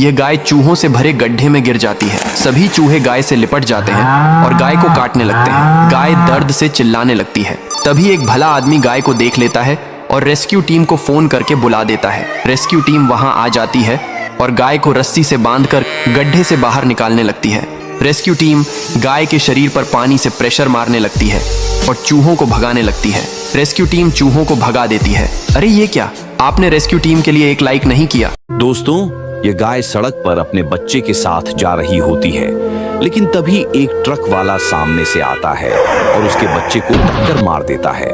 यह गाय चूहों से भरे गड्ढे में गिर जाती है। सभी चूहे गाय से लिपट जाते हैं और गाय को काटने लगते हैं। गाय दर्द से चिल्लाने लगती है। तभी एक भला आदमी गाय को देख लेता है और रेस्क्यू टीम को फोन करके बुला देता है। रेस्क्यू टीम वहां आ जाती है और गाय को रस्सी से बांधकर गड्ढे से बाहर निकालने लगती है। रेस्क्यू टीम गाय के शरीर पर पानी से प्रेशर मारने लगती है और चूहों को भगाने लगती है। रेस्क्यू टीम चूहों को भगा देती है। अरे ये क्या, आपने रेस्क्यू टीम के लिए एक लाइक नहीं किया। दोस्तों, ये गाय सड़क पर अपने बच्चे के साथ जा रही होती है, लेकिन तभी एक ट्रक वाला सामने से आता है और उसके बच्चे को टक्कर मार देता है।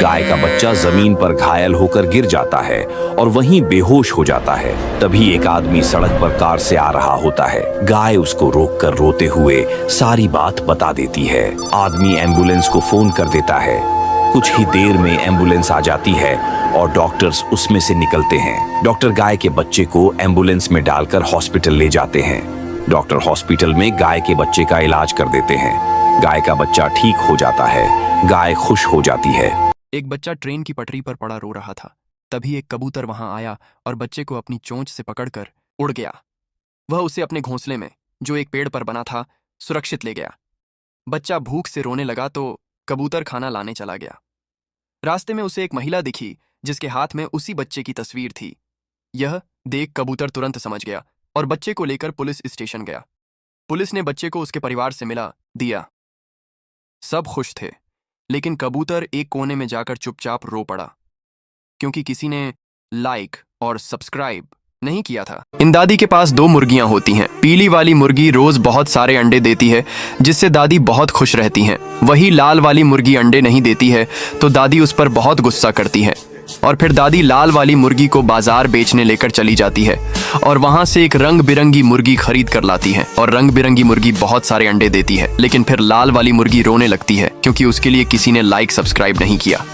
गाय का बच्चा जमीन पर घायल होकर गिर जाता है और वहीं बेहोश हो जाता है। तभी एक आदमी सड़क पर कार से आ रहा होता है। गाय उसको रोककर रोते हुए सारी बात बता देती है। आदमी एम्बुलेंस को फोन कर देता है। कुछ ही देर में एम्बुलेंस आ जाती है और डॉक्टर्स उसमें से निकलते हैं। डॉक्टर गाय के बच्चे को एम्बुलेंस में डालकर हॉस्पिटल ले जाते हैं। डॉक्टर हॉस्पिटल में गाय के बच्चे का इलाज कर देते हैं। गाय का बच्चा ठीक हो जाता है। गाय खुश हो जाती है। एक बच्चा ट्रेन की पटरी पर पड़ा रो रहा था। तभी एक कबूतर वहां आया और बच्चे को अपनी चोंच से पकड़कर उड़ गया। वह उसे अपने घोंसले में, जो एक पेड़ पर बना था, सुरक्षित ले गया। बच्चा भूख से रोने लगा तो कबूतर खाना लाने चला गया। रास्ते में उसे एक महिला दिखी जिसके हाथ में उसी बच्चे की तस्वीर थी। यह देख कबूतर तुरंत समझ गया और बच्चे को लेकर पुलिस स्टेशन गया। पुलिस ने बच्चे को उसके परिवार से मिला दिया। सब खुश थे, लेकिन कबूतर एक कोने में जाकर चुपचाप रो पड़ा, क्योंकि किसी ने लाइक और सब्सक्राइब नहीं किया था। इन दादी के पास 2 मुर्गियां होती हैं। पीली वाली मुर्गी रोज बहुत सारे अंडे देती है, जिससे दादी बहुत खुश रहती हैं। वही लाल वाली मुर्गी अंडे नहीं देती है तो दादी उस पर बहुत गुस्सा करती है और फिर दादी लाल वाली मुर्गी को बाजार बेचने लेकर चली जाती है और वहां से एक रंग बिरंगी मुर्गी खरीद कर लाती है और रंग बिरंगी मुर्गी बहुत सारे अंडे देती है। लेकिन फिर लाल वाली मुर्गी रोने लगती है क्योंकि उसके लिए किसी ने लाइक सब्सक्राइब नहीं किया।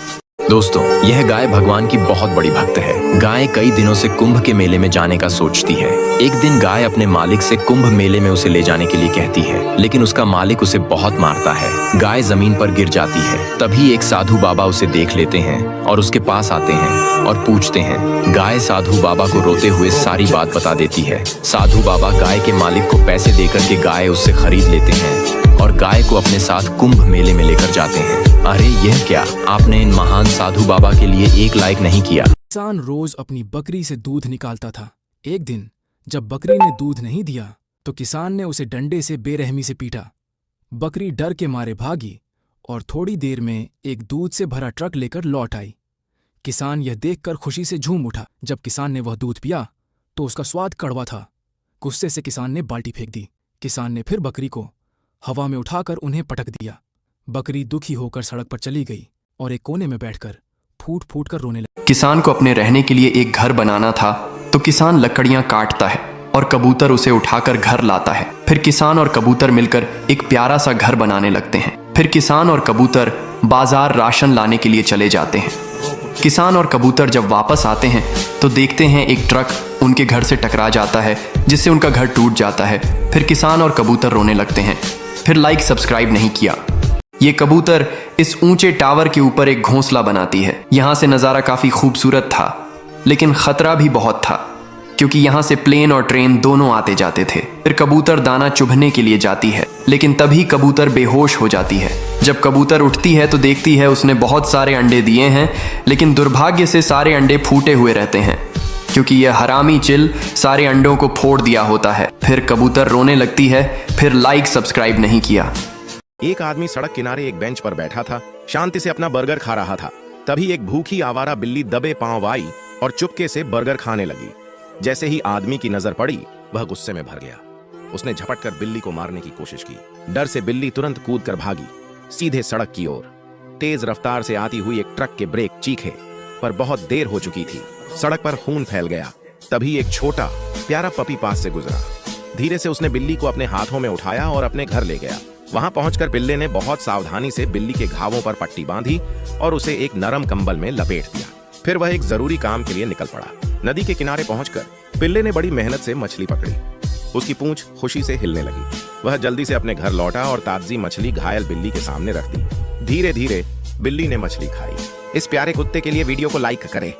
दोस्तों, यह गाय भगवान की बहुत बड़ी भक्त है। गाय कई दिनों से कुंभ के मेले में जाने का सोचती है। एक दिन गाय अपने मालिक से कुंभ मेले में उसे ले जाने के लिए कहती है, लेकिन उसका मालिक उसे बहुत मारता है। गाय जमीन पर गिर जाती है। तभी एक साधु बाबा उसे देख लेते हैं और उसके पास आते हैं और पूछते हैं। गाय साधु बाबा को रोते हुए सारी बात बता देती है। साधु बाबा गाय के मालिक को पैसे देकर के गाय उससे खरीद लेते हैं और गाय को अपने साथ कुंभ मेले में लेकर जाते हैं। अरे यह क्या, आपने इन महान साधु बाबा के लिए एक लाइक नहीं किया। किसान रोज अपनी बकरी से दूध निकालता था। एक दिन जब बकरी ने दूध नहीं दिया तो किसान ने उसे डंडे से बेरहमी से पीटा। बकरी डर के मारे भागी और थोड़ी देर में एक दूध से भरा ट्रक लेकर लौट आई। किसान यह देखकर खुशी से झूम उठा। जब किसान ने वह दूध पिया तो उसका स्वाद कड़वा था। गुस्से से किसान ने बाल्टी फेंक दी। किसान ने फिर बकरी को हवा में उठाकर उन्हें पटक दिया। बकरी दुखी होकर सड़क पर चली गई और एक कोने में बैठकर फूट फूट कर रोने लगी। किसान को अपने रहने के लिए एक घर बनाना था तो किसान लकड़ियां काटता है और कबूतर उसे उठाकर घर लाता है। फिर किसान और कबूतर मिलकर एक प्यारा सा घर बनाने लगते हैं। फिर किसान और कबूतर बाजार राशन लाने के लिए चले जाते हैं। किसान और कबूतर जब वापस आते हैं तो देखते हैं एक ट्रक उनके घर से टकरा जाता है, जिससे उनका घर टूट जाता है। फिर किसान और कबूतर रोने लगते हैं। फिर लाइक सब्सक्राइब नहीं किया। ये कबूतर इस ऊंचे टावर के ऊपर एक घोंसला बनाती है। यहाँ से नज़ारा काफ़ी खूबसूरत था, लेकिन ख़तरा भी बहुत था, क्योंकि यहाँ से प्लेन और ट्रेन दोनों आते जाते थे। फिर कबूतर दाना चुभने के लिए जाती है, लेकिन तभी कबूतर बेहोश हो जाती है। जब कबूतर उठती है तो देखती है उसने बहुत सारे अंडे दिए हैं, लेकिन दुर्भाग्य से सारे अंडे फूटे हुए रहते हैं, क्योंकि यह हरामी चिल सारे अंडों को फोड़ दिया होता है। फिर कबूतर रोने लगती है। फिर लाइक सब्सक्राइब नहीं किया। एक आदमी सड़क किनारे एक बेंच पर बैठा था, शांति से अपना बर्गर खा रहा था। तभी एक भूखी आवारा बिल्ली दबे पांव आई और चुपके से बर्गर खाने लगी। जैसे ही आदमी की नजर पड़ी, वह गुस्से में भर गया। उसने झपट कर बिल्ली को मारने की कोशिश की। डर से बिल्ली तुरंत कूद कर भागी, सीधे सड़क की ओर। तेज रफ्तार से आती हुई एक ट्रक के ब्रेक चीखे, पर बहुत देर हो चुकी थी। सड़क पर खून फैल गया। तभी एक छोटा प्यारा पपी पास से गुजरा। धीरे से उसने बिल्ली को अपने हाथों में उठाया और अपने घर ले गया। वहां पहुंचकर पिल्ले ने बहुत सावधानी से बिल्ली के घावों पर पट्टी बांधी और उसे एक नरम कंबल में लपेट दिया। फिर वह एक जरूरी काम के लिए निकल पड़ा। नदी के किनारे पहुंचकर पिल्ले ने बड़ी मेहनत से मछली पकड़ी। उसकी पूंछ खुशी से हिलने लगी। वह जल्दी से अपने घर लौटा और ताजी मछली घायल बिल्ली के सामने रख दी। धीरे धीरे बिल्ली ने मछली खाई। इस प्यारे कुत्ते के लिए वीडियो को लाइक करें।